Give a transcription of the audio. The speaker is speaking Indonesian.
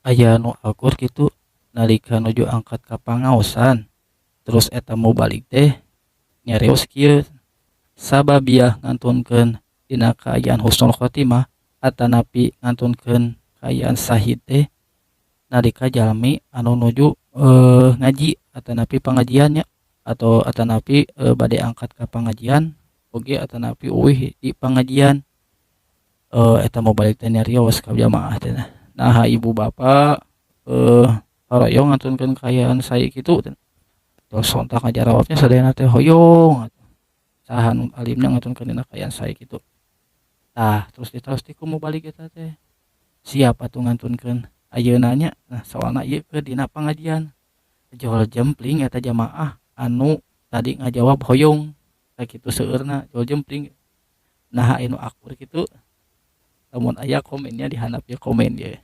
aya nu akur kitu nalika nuju angkat ka pangaosan terus eta mau balik teh nyareos kieu sababiah ngantunkeun dina kaayaan husnul khotimah atanapi ngantunkeun kaayaan sahid teh nalika jalmi anu nuju ngaji atanapi pangajiannya atau atanapi bade angkat ka pangajian oge atanapi uwih di pangajian eta mau balik teh nyarios ka jamaah teh nah ibu bapak hoyong ngaturkeun kaayaan sae kitu terus sontak ngajarawabnya sadayana teh hoyong saha nu alimna ngaturkeun dina kaayaan sae kitu tah terus ditaros ti ku mau balik eta teh siap atuh ngantunkeun ayeuna nya nah soalna ieu keur dina pangajian jol jempling eta jamaah anu tadi ngajawab hoyong sakitu seueurna jol jempling nah anu akur kitu lamun aya komennya dihandap ya komen ye